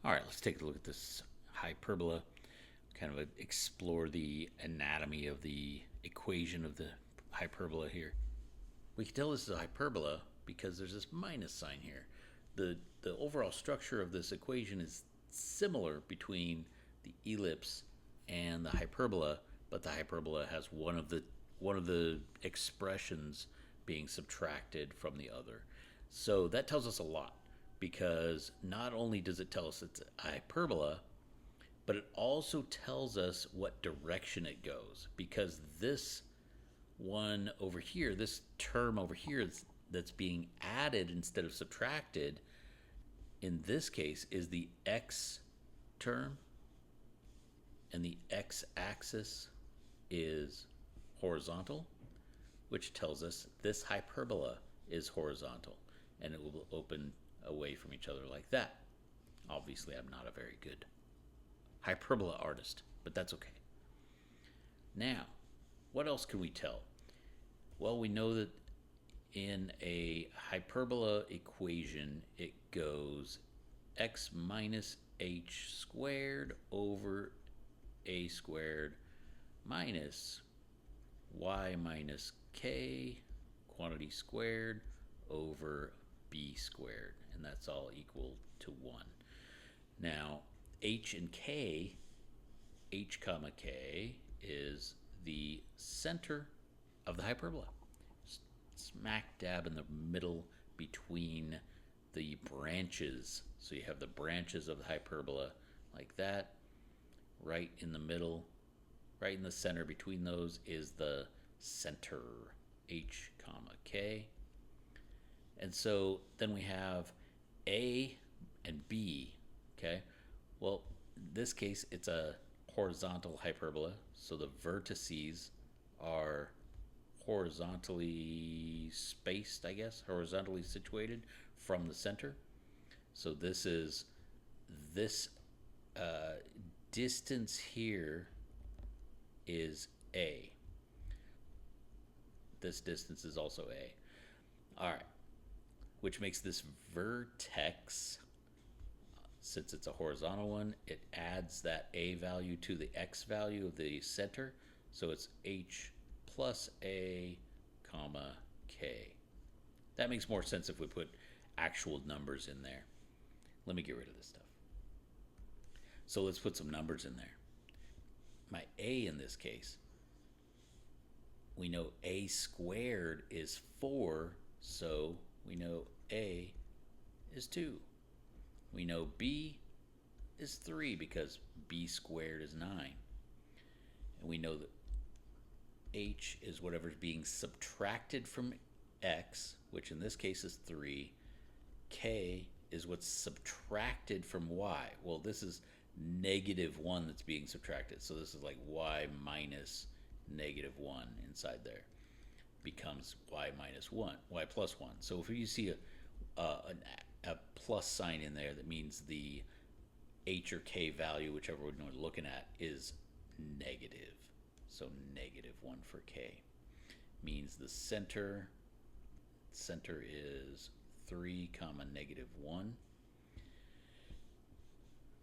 All right, let's take a look at this hyperbola, kind of explore the anatomy of the equation of the hyperbola here. We can tell this is a hyperbola because there's this minus sign here. The overall structure of this equation is similar between the ellipse and the hyperbola, but the hyperbola has one of the expressions being subtracted from the other. So that tells us a lot because not only does it tell us it's a hyperbola, but it also tells us what direction it goes because this one over here, this term over here that's being added instead of subtracted, in this case, is the x term, and the x axis is horizontal, which tells us this hyperbola is horizontal, and it will open away from each other like that. Obviously, I'm not a very good hyperbola artist, but that's okay. Now, what else can we tell? Well, we know that in a hyperbola equation, it goes x minus h squared over a squared minus y minus k quantity squared over b squared, and that's all equal to 1. Now, h and k, h comma k, is the center of the hyperbola, smack dab in the middle between the branches. So you have the branches of the hyperbola like that. Right in the middle, right in the center between those is the center, h comma k. And so then we have a and b. Okay, well, in this case it's a horizontal hyperbola, so the vertices are horizontally spaced, I guess, horizontally situated from the center. So this uh, distance here is a. This distance is also a. All right, which makes this vertex, since it's a horizontal one, it adds that a value to the x value of the center. So it's h plus a comma k. That makes more sense if we put actual numbers in there. Let me get rid of this stuff. So let's put some numbers in there. My a in this case, we know a squared is 4, so we know a is 2. We know b is 3 because b squared is 9. And we know that h is whatever's being subtracted from x, which in this case is 3. K is what's subtracted from y. Well, this is -1 that's being subtracted. So this is like y minus -1 inside there. Becomes y minus 1, y plus 1. So if you see a plus sign in there, that means the h or k value, whichever one we're looking at, is negative. So -1 for k means the center is 3 comma -1.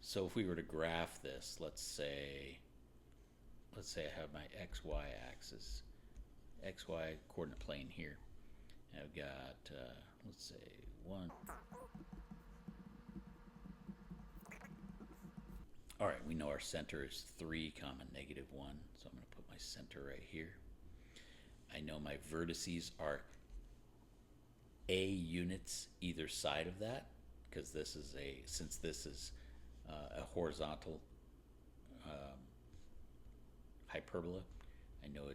So if we were to graph this, let's say I have my xy axis, xy coordinate plane here. I've got let's say 1. All right, we know our center is 3 comma -1, so I'm going to put my center right here. I know my vertices are a units either side of that, because since this is a horizontal hyperbola, I know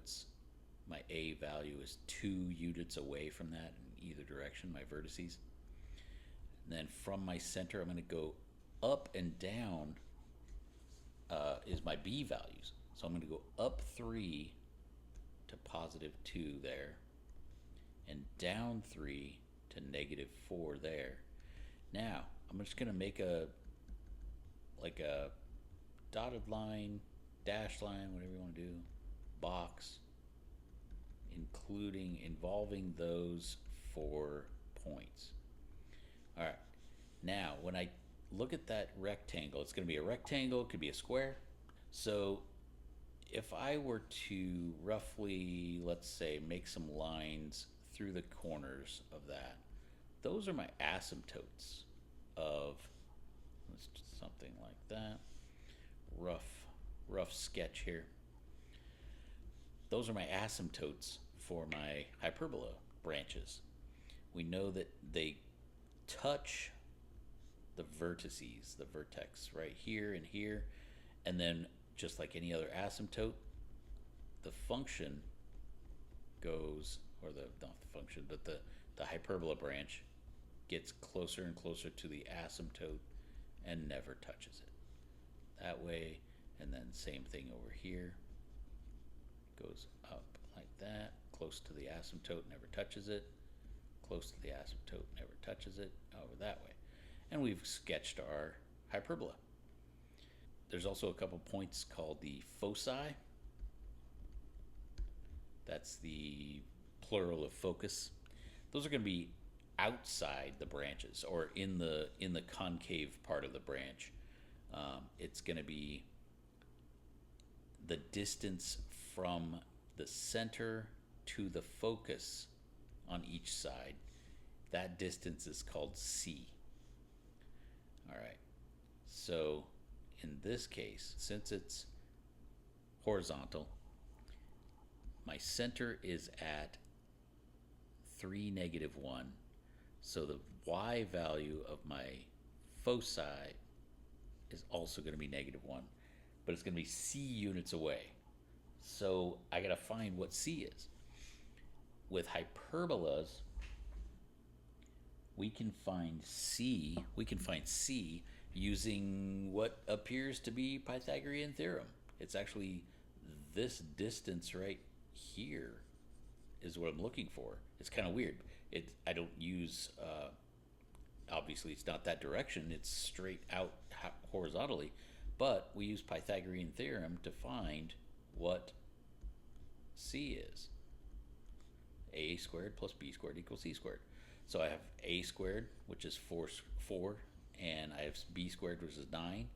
my a value is 2 units away from that in either direction, my vertices. And then from my center, I'm going to go up and down is my b values. So I'm going to go up 3 to +2 there, and down 3 to -4 there. Now, I'm just going to make a dotted line, dash line, whatever you want to do, box, involving those 4 points. All right. Now, when I look at that rectangle. It's going to be a rectangle, it could be a square. So if I were to roughly, let's say, make some lines through the corners of that, those are my asymptotes of, let's do something like that. Rough sketch here. Those are my asymptotes for my hyperbola branches. We know that they touch the vertices, the vertex right here and here, and then just like any other asymptote, the function goes, or the not the function, but the hyperbola branch gets closer and closer to the asymptote and never touches it. That way, and then same thing over here, goes up like that, close to the asymptote, never touches it, close to the asymptote, never touches it, over that way. And we've sketched our hyperbola. There's also a couple points called the foci. That's the plural of focus. Those are going to be outside the branches, or in the concave part of the branch. It's going to be the distance from the center to the focus on each side. That distance is called C. All right. So in this case, since it's horizontal, my center is at 3, -1. So the y value of my foci is also going to be -1, but it's going to be C units away. So I got to find what C is. With hyperbolas, we can find C using what appears to be Pythagorean theorem. It's actually this distance right here is what I'm looking for. It's kind of weird. I don't use, obviously it's not that direction, it's straight out horizontally, but we use Pythagorean theorem to find what C is. A squared plus B squared equals C squared. So I have A squared, which is 4, and I have B squared, which is 9.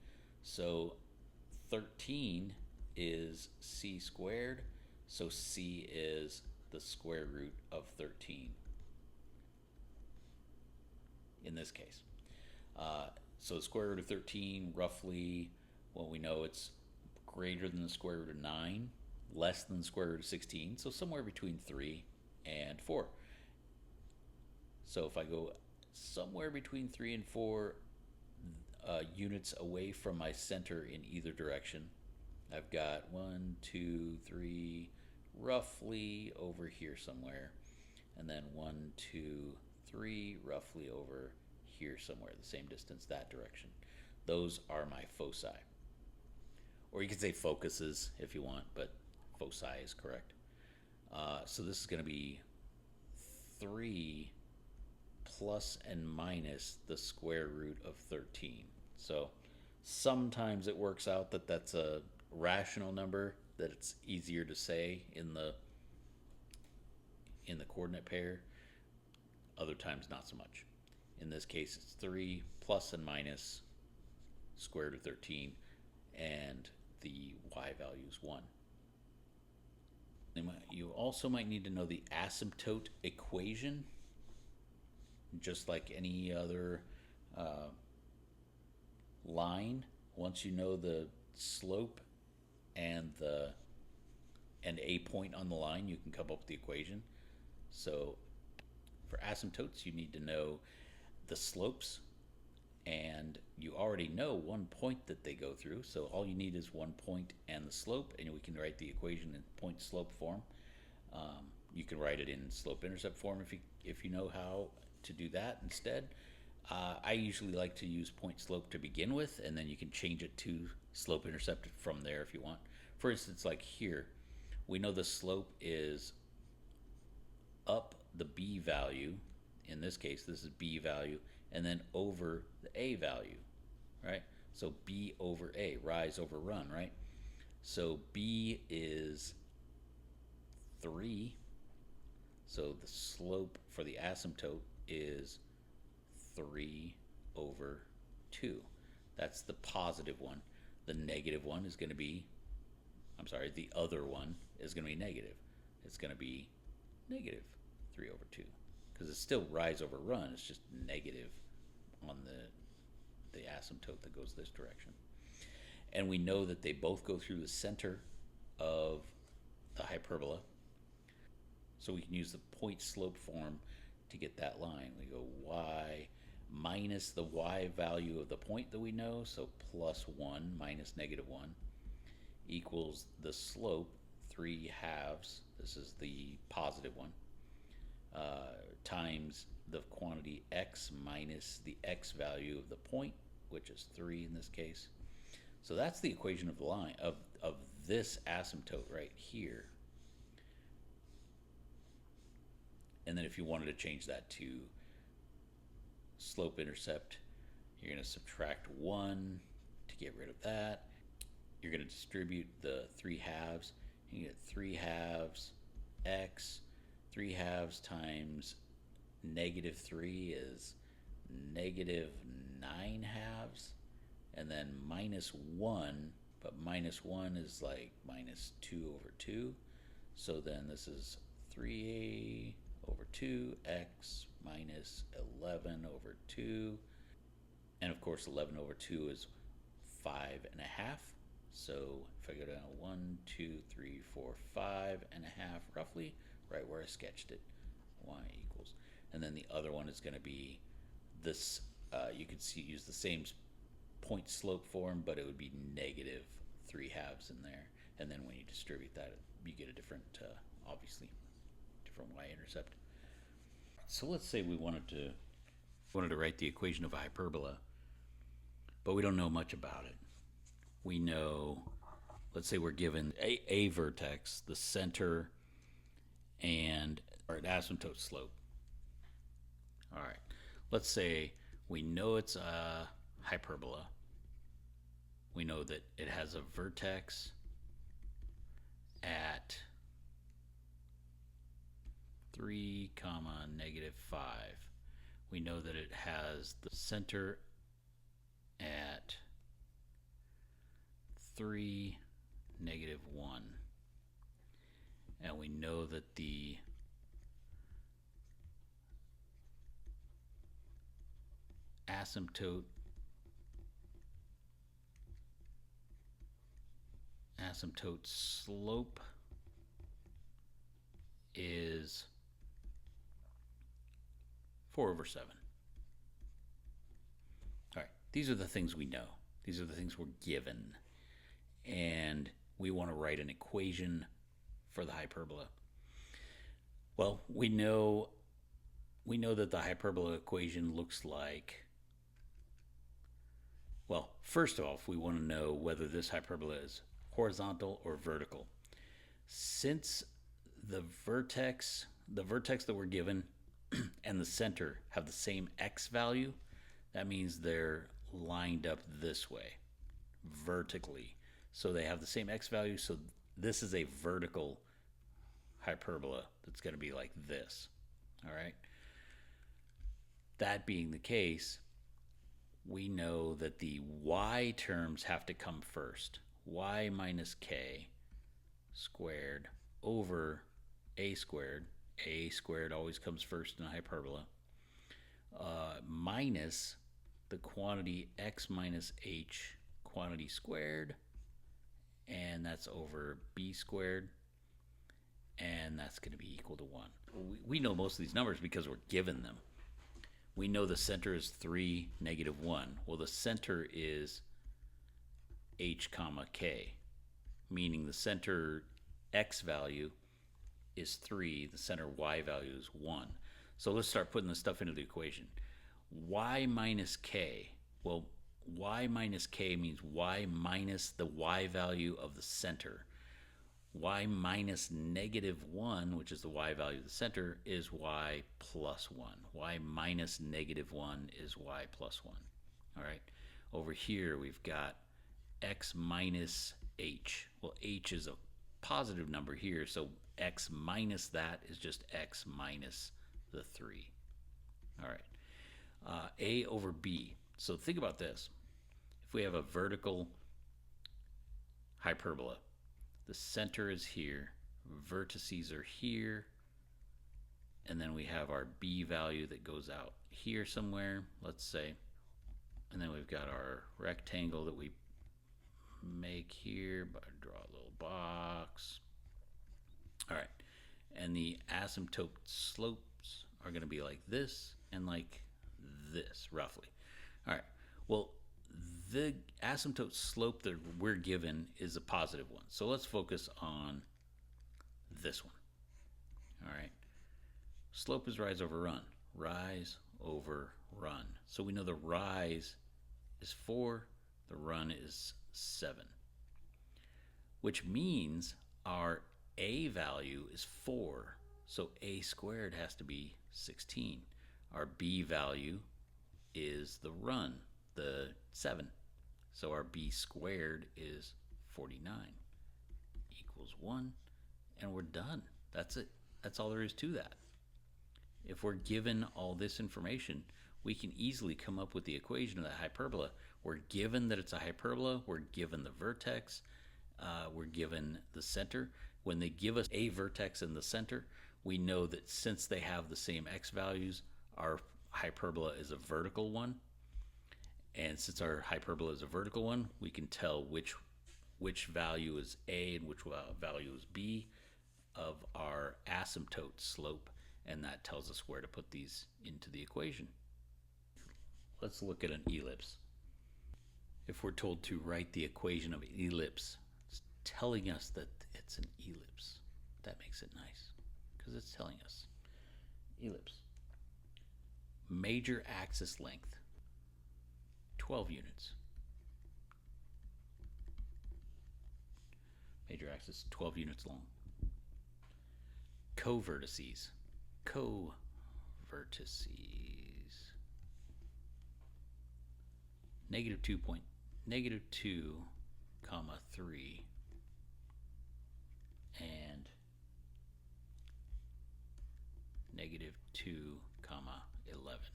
So 13 is C squared, so C is the square root of 13 in this case. So the square root of 13, roughly, well, we know it's greater than the square root of 9, less than the square root of 16, so somewhere between 3 and 4. So if I go somewhere between 3 and 4 units away from my center in either direction, I've got 1, 2, 3, roughly over here somewhere, and then 1, 2, 3, roughly over here somewhere, the same distance that direction. Those are my foci. Or you could say focuses if you want, but foci is correct. So this is going to be 3 plus and minus the square root of 13. So sometimes it works out that that's a rational number, that it's easier to say in the coordinate pair. Other times not so much. In this case, it's 3 plus and minus square root of 13, and the y value is 1. You also might need to know the asymptote equation, just like any other line. Once you know the slope and a point on the line, you can come up with the equation. So for asymptotes, you need to know the slopes, and you already know one point that they go through, so all you need is one point and the slope, and we can write the equation in point slope form. You can write it in slope intercept form if you know how to do that instead. I usually like to use point slope to begin with, and then you can change it to slope intercept from there if you want. For instance, like here, we know the slope is up the b value. In this case, this is b value, and then over the a value, right? So b over a, rise over run, right? So b is 3. So the slope for the asymptote is 3 over 2. That's the positive one. The negative one is going to be, I'm sorry, the other one is going to be negative. It's going to be negative 3 over 2 because it's still rise over run. It's just negative on the asymptote that goes this direction. And we know that they both go through the center of the hyperbola. So we can use the point slope form to get that line. We go y minus the y value of the point that we know, so plus 1 minus negative 1, equals the slope, 3 halves, this is the positive one, times the quantity x minus the x value of the point, which is 3 in this case. So that's the equation of the line, of this asymptote right here. And then if you wanted to change that to slope intercept, you're going to subtract 1 to get rid of that. You're going to distribute the 3 halves. You get 3 halves x. 3 halves times negative 3 is negative 9 halves. And then minus 1, but minus 1 is like minus 2 over 2. So then this is 3a over 2 x minus 11 over 2. And of course 11 over 2 is 5.5. So if I go down 1, 2, 3, 4, 5.5 roughly, right where I sketched it, y equals. And then the other one is going to be this, you could see, use the same point slope form, but it would be negative 3 halves in there. And then when you distribute that, you get a different, obviously, different y-intercept. So let's say we wanted to write the equation of a hyperbola, but we don't know much about it. We know, let's say we're given a vertex, the center, and or an asymptote slope. All right, let's say we know it's a hyperbola. We know that it has a vertex at 3, negative 5. We know that it has the center at 3, negative 1. And we know that the asymptote slope is 4 over 7. All right, these are the things we know. These are the things we're given. And we want to write an equation for the hyperbola. Well, we know that the hyperbola equation looks like, well, first off, we want to know whether this hyperbola is horizontal or vertical. Since the vertex that we're given and the center have the same x value, that means they're lined up this way, vertically. So they have the same x value, so this is a vertical hyperbola that's going to be like this. All right. That being the case, we know that the y terms have to come first. Y minus k squared over a squared. A squared always comes first in a hyperbola. Minus the quantity x minus h quantity squared, and that's over b squared, and that's going to be equal to 1. We know most of these numbers because we're given them. We know the center is 3, negative 1. Well, the center is h comma k, meaning the center x value is 3, the center y value is 1. So let's start putting this stuff into the equation. Y minus k, well, y minus k means y minus the y value of the center. Y minus negative 1, which is the y value of the center, is y plus 1. Y minus negative 1 is y plus 1. All right. Over here, we've got x minus h. Well, h is a positive number here, so x minus that is just x minus the 3. All right. A over b. So think about this. If we have a vertical hyperbola, the center is here, vertices are here, and then we have our b value that goes out here somewhere, let's say. And then we've got our rectangle that we make here, but draw a little box. All right, and the asymptote slopes are going to be like this and like this, roughly. All right, well, the asymptote slope that we're given is a positive one. So let's focus on this one. All right, slope is rise over run. Rise over run. So we know the rise is 4, the run is 7, which means our a value is 4, so a squared has to be 16. Our b value is the run, the 7, so our b squared is 49 equals 1, and we're done. That's it. That's all there is to that. If we're given all this information, we can easily come up with the equation of that hyperbola. We're given that it's a hyperbola, we're given the vertex, we're given the center. When they give us a vertex in the center, we know that since they have the same x values, our hyperbola is a vertical one. And since our hyperbola is a vertical one, we can tell which value is a and which value is b of our asymptote slope, and that tells us where to put these into the equation. Let's look at an ellipse. If we're told to write the equation of an ellipse, it's telling us that it's an ellipse. That makes it nice because it's telling us ellipse. Major axis length, 12 units. Major axis, 12 units long. Co-vertices. -2, comma 3 and -2, comma 11.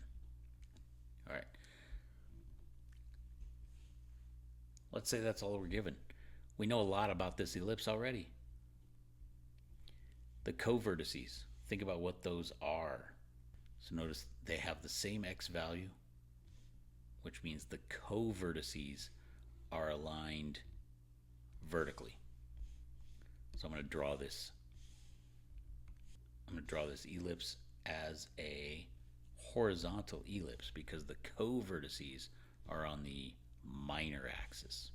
All right. Let's say that's all we're given. We know a lot about this ellipse already. The co-vertices, think about what those are. So notice they have the same x value, which means the co-vertices are aligned vertically. So I'm going to draw this. I'm going to draw this ellipse as a horizontal ellipse because the co-vertices are on the minor axis.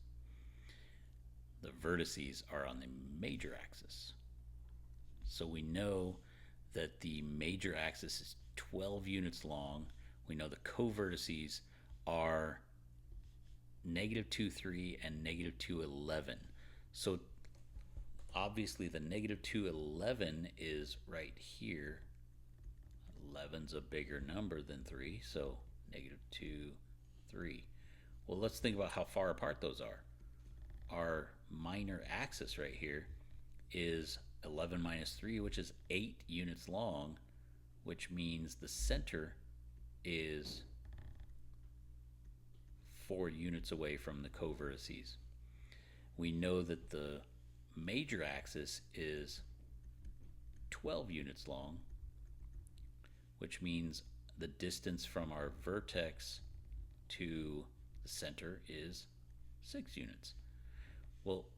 The vertices are on the major axis. So we know that the major axis is 12 units long. We know the co-vertices are -2, 3 and -2, 11. So obviously the -2, 11 is right here. 11's a bigger number than 3, so -2, 3. Well, let's think about how far apart those are. Our minor axis right here is 11 minus 3, which is 8 units long, which means the center is 4 units away from the co-vertices. We know that the major axis is 12 units long, which means the distance from our vertex to the center is 6 units. Well,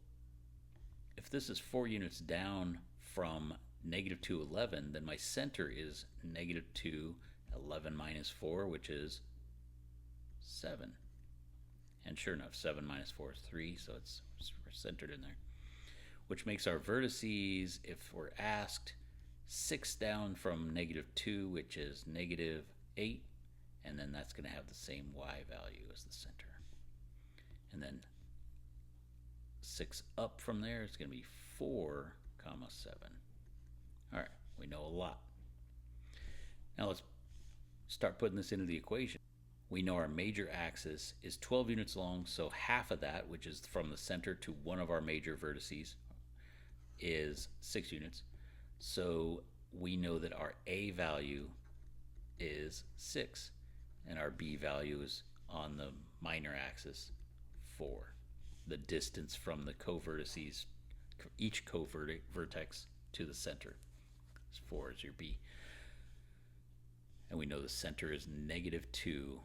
if this is 4 units down from -2, 11, then my center is -2, 11 minus 4, which is 7. And sure enough, 7 minus 4 is 3, so it's centered in there. Which makes our vertices, if we're asked, 6 down from -2, which is -8, and then that's going to have the same y value as the center. And then 6 up from there is going to be 4, comma 7. All right, we know a lot. Now let's start putting this into the equation. We know our major axis is 12 units long, so half of that, which is from the center to one of our major vertices, is 6 units. So we know that our A value is 6, and our B value is on the minor axis 4. The distance from the co-vertices, each co-vertex to the center is 4 is your b. And we know the center is negative 2,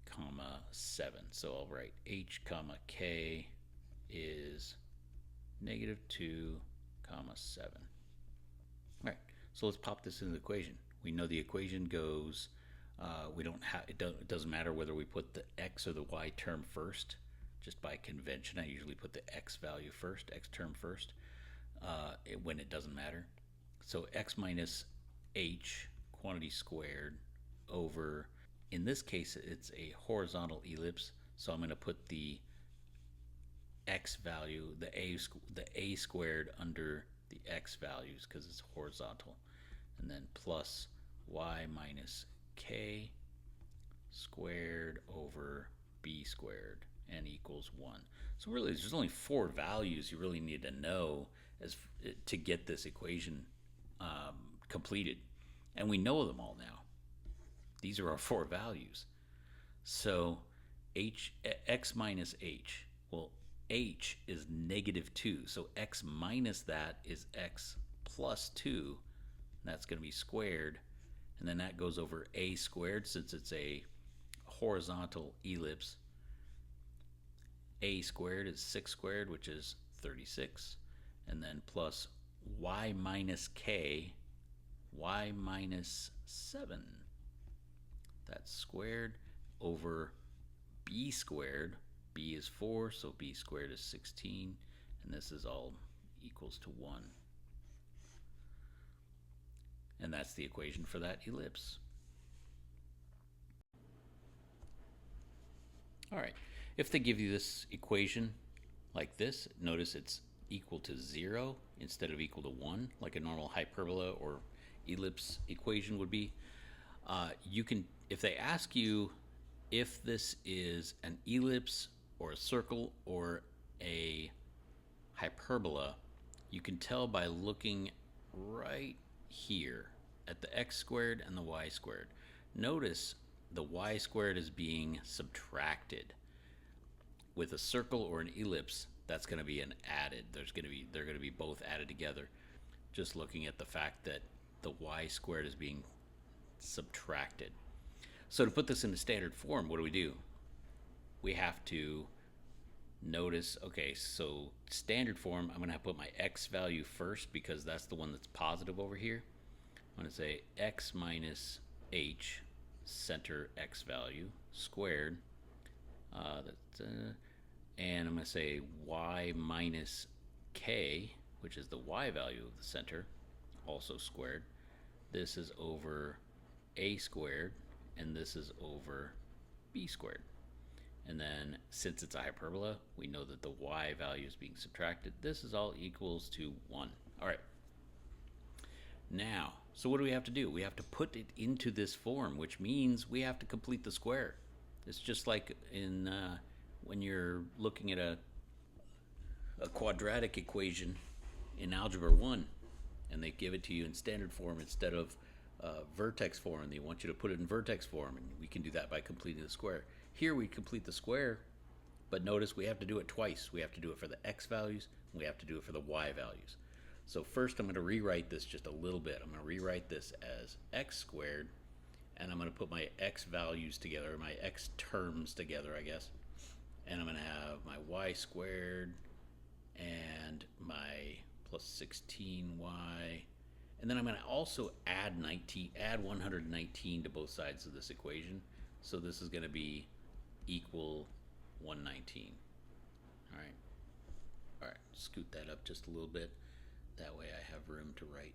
comma 7. So I'll write h comma k is negative 2, comma 7. All right, so let's pop this into the equation. We know the equation goes, we don't have, it doesn't matter whether we put the x or the y term first. Just by convention, I usually put the x value first, x term first, when it doesn't matter. So x minus h, quantity squared, over, in this case, it's a horizontal ellipse, so I'm going to put the x value, the a squared under the x values because it's horizontal, and then plus y minus k squared over b squared, and equals 1. So really there's only 4 values you really need to know to get this equation completed, and we know them all now. These are our 4 values. So x minus h, well, h is negative 2, so x minus that is x plus 2, and that's going to be squared, and then that goes over a squared since it's a horizontal ellipse. A squared is 6 squared, which is 36, and then plus y minus k, y minus 7, that's squared, over b squared. B is 4, so b squared is 16, and this is all equals to 1. And that's the equation for that ellipse. All right, if they give you this equation like this, notice it's equal to 0 instead of equal to 1, like a normal hyperbola or ellipse equation would be. You can, if they ask you if this is an ellipse or a circle or a hyperbola, you can tell by looking right here at the x squared and the y squared. Notice the y squared is being subtracted. With a circle or an ellipse, that's going to be an added. They're going to be both added together. Just looking at the fact that the y squared is being subtracted. So to put this into standard form, what do? We have to notice, okay, so standard form, I'm going to have to put my x value first because that's the one that's positive over here. I'm going to say x minus h, center x value, squared, and I'm going to say y minus k, which is the y value of the center, also squared. This is over a squared, and this is over b squared. And then since it's a hyperbola, we know that the y value is being subtracted. This is all equals to 1. All right. Now, so what do we have to do? We have to put it into this form, which means we have to complete the square. It's just like in when you're looking at a quadratic equation in Algebra 1, and they give it to you in standard form instead of vertex form, and they want you to put it in vertex form, and we can do that by completing the square. Here we complete the square, but notice we have to do it twice. We have to do it for the x values, and we have to do it for the y values. So first I'm going to rewrite this just a little bit. I'm going to rewrite this as x squared, and I'm going to put my x values together, my x terms together, I guess. And I'm going to have my y squared and my plus 16y. And then I'm going to also add 119 to both sides of this equation. So this is going to be equal 119. All right. All right, scoot that up just a little bit. That way I have room to write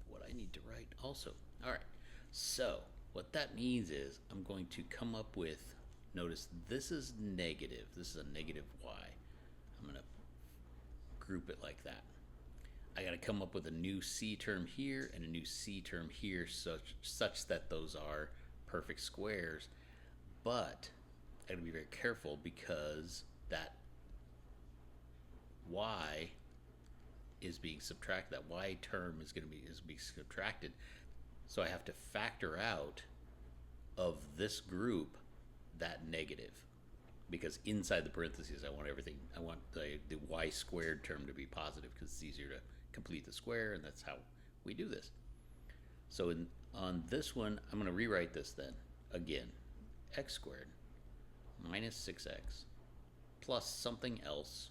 what I need to write also. All right, so what that means is I'm going to come up with, notice this is negative. This is a negative y. I'm going to group it like that. I got to come up with a new c term here and a new c term here such that those are perfect squares. But I got to be very careful because that y is being subtracted. That y term is being subtracted. So I have to factor out of this group that negative, because inside the parentheses I want everything, I want the y squared term to be positive because it's easier to complete the square, and that's how we do this. So on this one, I'm going to rewrite this then again. X squared minus 6x plus something else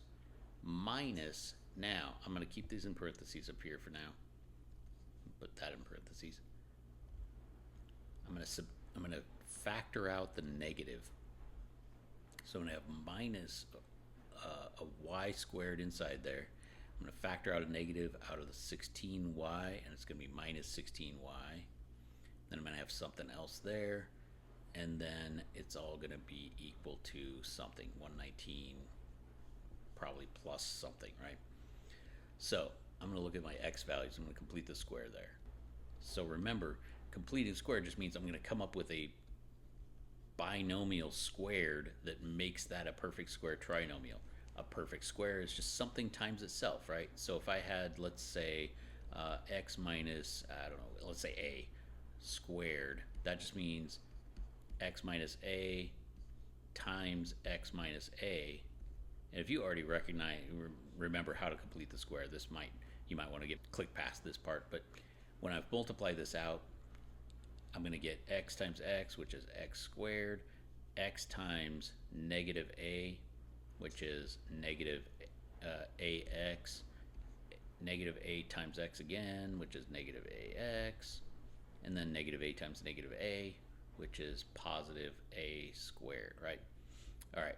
minus, now I'm going to keep these in parentheses up here for now. Put that in parentheses. I'm going to factor out the negative. So I'm going to have minus a y squared inside there. I'm going to factor out a negative out of the 16y, and it's going to be minus 16y. Then I'm going to have something else there, and then it's all going to be equal to something, 119, probably plus something, right? So I'm going to look at my x values. I'm going to complete the square there. So remember, completing square just means I'm going to come up with a binomial squared that makes that a perfect square trinomial. A perfect square is just something times itself, right? So if I had, let's say, x minus, I don't know, let's say a squared, that just means x minus a times x minus a. And if you already remember how to complete the square, you might want to click past this part. But when I've multiplied this out, I'm going to get x times x, which is x squared, x times negative a, which is negative ax, negative a times x again, which is negative ax, and then negative a times negative a, which is positive a squared, right? All right.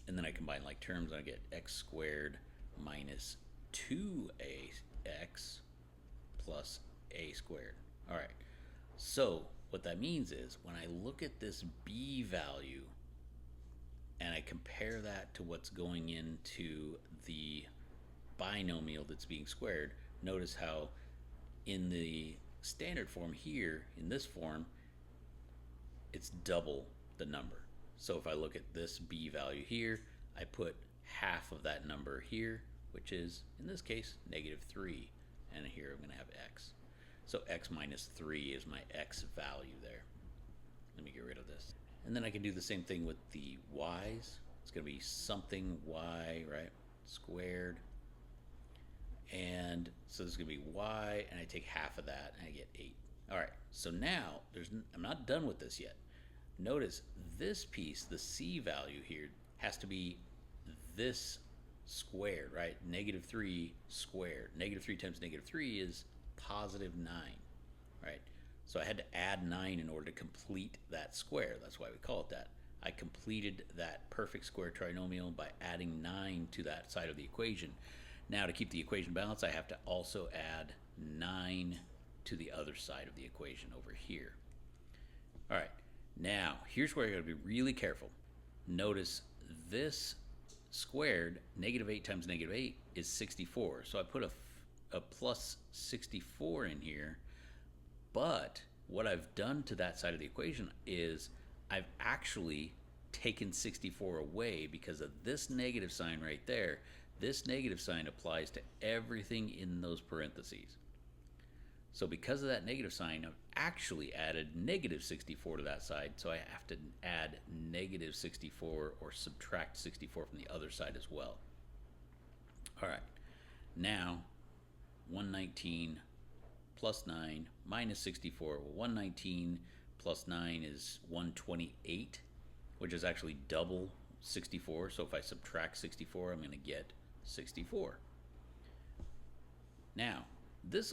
And then I combine like terms, and I get x squared minus 2ax plus a squared. All right. So what that means is when I look at this b value and I compare that to what's going into the binomial that's being squared, notice how in the standard form here, in this form, it's double the number. So if I look at this b value here, I put half of that number here, which is, in this case, negative 3. And here I'm going to have x. So x minus 3 is my x value there. Let me get rid of this. And then I can do the same thing with the y's. It's going to be something y, right, squared. And so this is going to be y, and I take half of that, and I get 8. All right, so now I'm not done with this yet. Notice this piece, the c value here, has to be this squared, right? Negative 3 squared. Negative 3 times negative 3 is positive 9, right? So I had to add 9 in order to complete that square. That's why we call it that. I completed that perfect square trinomial by adding 9 to that side of the equation. Now to keep the equation balanced, I have to also add 9 to the other side of the equation over here. All right, now here's where I gotta be really careful. Notice this squared, negative 8 times negative 8 is 64. So I put a plus 64 in here, but what I've done to that side of the equation is I've actually taken 64 away because of this negative sign right there. This negative sign applies to everything in those parentheses. So because of that negative sign, I've actually added negative 64 to that side, so I have to add negative 64 or subtract 64 from the other side as well. All right, now 119 plus 9 minus 64. Well, 119 plus 9 is 128, which is actually double 64. So if I subtract 64, I'm going to get 64. Now, this,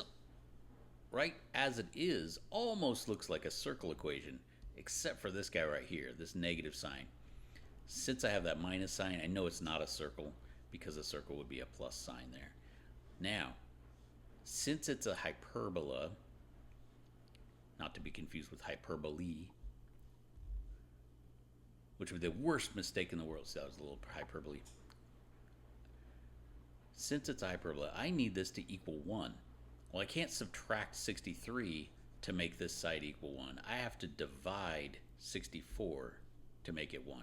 right as it is, almost looks like a circle equation, except for this guy right here, this negative sign. Since I have that minus sign, I know it's not a circle because a circle would be a plus sign there. Now, since it's a hyperbola, not to be confused with hyperbole, which would be the worst mistake in the world. So that was a little hyperbole. Since it's a hyperbola, I need this to equal 1. Well, I can't subtract 63 to make this side equal 1. I have to divide 64 to make it 1.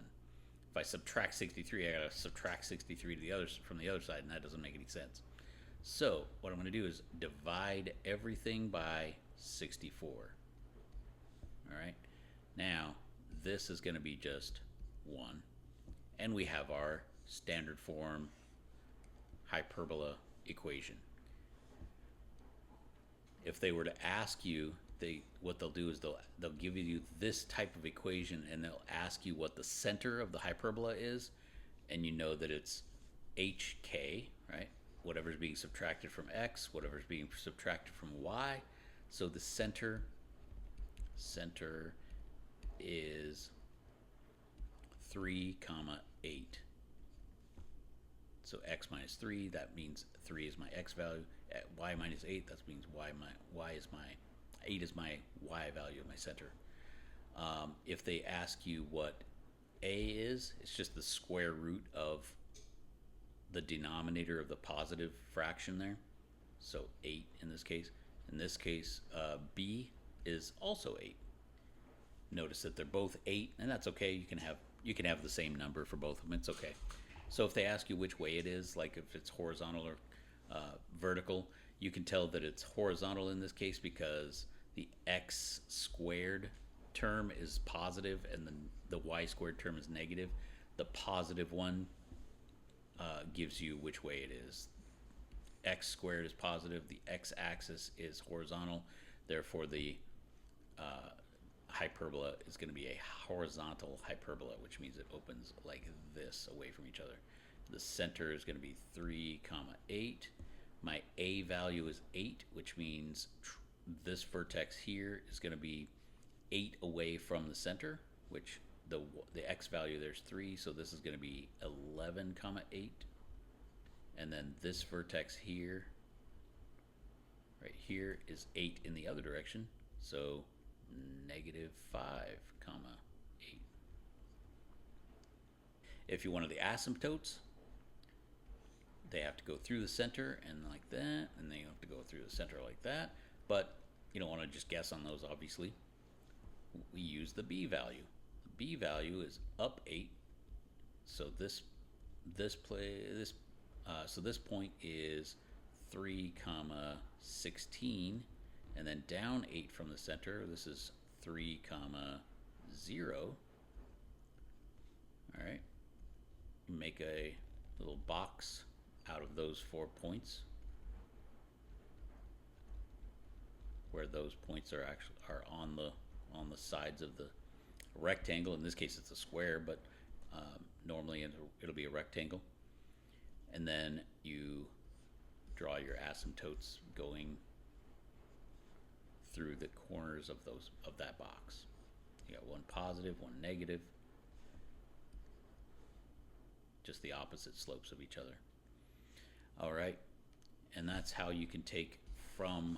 If I subtract 63, I gotta subtract 63 to from the other side, and that doesn't make any sense. So what I'm going to do is divide everything by 64. All right. Now this is going to be just 1. And we have our standard form hyperbola equation. If they were to ask you, what they'll do is they'll give you this type of equation, and they'll ask you what the center of the hyperbola is, and you know that it's hk, right? Whatever's being subtracted from x, whatever's being subtracted from y. So the center is 3, 8. So x minus 3, that means 3 is my x value. At y minus 8, that means y is my 8 is my y value of my center. If they ask you what a is, it's just the square root of the denominator of the positive fraction there. So 8 in this case. In this case, b is also 8. Notice that they're both 8, and that's okay. You can have the same number for both of them. It's okay. So if they ask you which way it is, like if it's horizontal or vertical, you can tell that it's horizontal in this case because the x squared term is positive and the y squared term is negative. The positive one gives you which way it is. X squared is positive, the x-axis is horizontal, therefore the hyperbola is going to be a horizontal hyperbola, which means it opens like this away from each other. The center is going to be 3, 8. My a value is 8, which means this vertex here is going to be 8 away from the center, which the x value there's 3, so this is going to be 11, 8. And then this vertex here, right here, is 8 in the other direction, so -5, 8. If you wanted the asymptotes, they have to go through the center and like that, and they have to go through the center like that. But you don't want to just guess on those, obviously. We use the b value. The b value is up 8. So this point is 3, 16, and then down 8 from the center. This is 3, 0. All right. Make a little box out of those 4 points, where those points are on the sides of the rectangle. In this case, it's a square, but normally it'll be a rectangle. And then you draw your asymptotes going through the corners of that box. You got one positive, one negative, just the opposite slopes of each other. All right, and that's how you can take from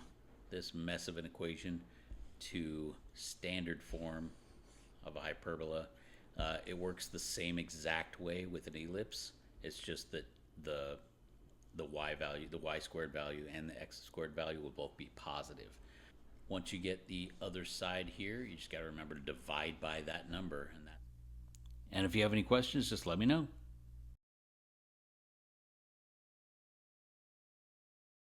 this mess of an equation to standard form of a hyperbola. It works the same exact way with an ellipse. It's just that the y value, the y squared value, and the x squared value will both be positive. Once you get the other side here, you just got to remember to divide by that number. And if you have any questions, just let me know.